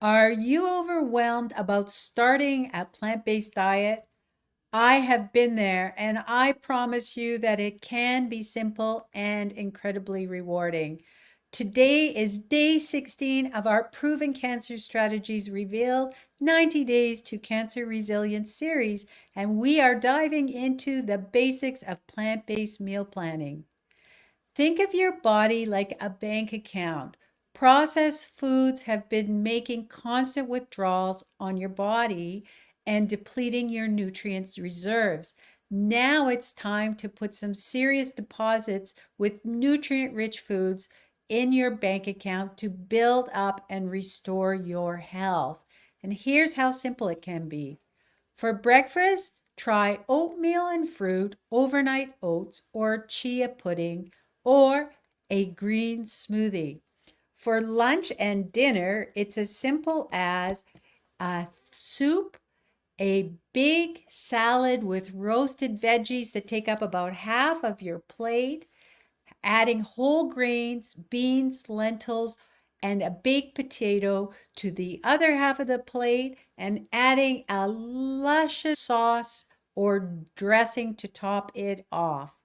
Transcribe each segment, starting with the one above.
Are you overwhelmed about starting a plant-based diet? I have been there, and I promise you that it can be simple and incredibly rewarding. Today is day 16 of our Proven Cancer Strategies Revealed 90 Days to Cancer Resilience series, and we are diving into the basics of plant-based meal planning. Think of your body like a bank account. Processed foods have been making constant withdrawals on your body and depleting your nutrients reserves. Now it's time to put some serious deposits with nutrient rich foods in your bank account to build up and restore your health. And here's how simple it can be. For breakfast, try oatmeal and fruit, overnight oats, or chia pudding, or a green smoothie. For lunch and dinner, it's as simple as a soup, a big salad with roasted veggies that take up about half of your plate, adding whole grains, beans, lentils, and a baked potato to the other half of the plate, and adding a luscious sauce or dressing to top it off.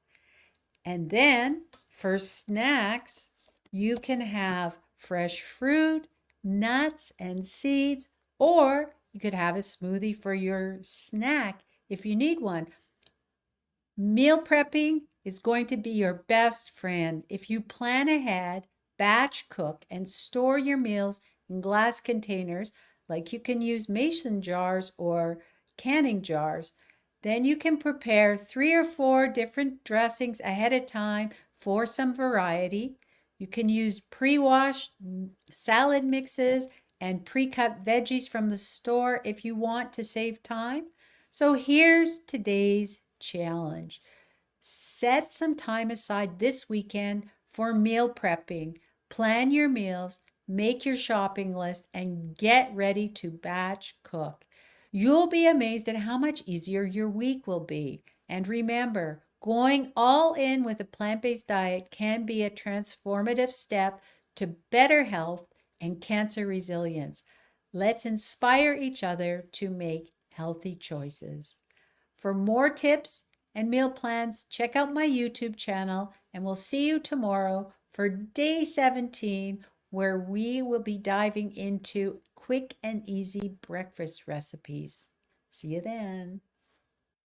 And then for snacks, you can have fresh fruit, nuts, and seeds, or you could have a smoothie for your snack if you need one. Meal prepping is going to be your best friend if you plan ahead, batch cook, and store your meals in glass containers, like you can use mason jars or canning jars. Then you can prepare 3 or 4 different dressings ahead of time for some variety. You can use pre-washed salad mixes and pre-cut veggies from the store if you want to save time. So here's today's challenge. Set some time aside this weekend for meal prepping. Plan your meals, make your shopping list, and get ready to batch cook. You'll be amazed at how much easier your week will be. And remember, going all in with a plant-based diet can be a transformative step to better health and cancer resilience. Let's inspire each other to make healthy choices. For more tips and meal plans, check out my YouTube channel, and we'll see you tomorrow for day 17, where we will be diving into quick and easy breakfast recipes. See you then.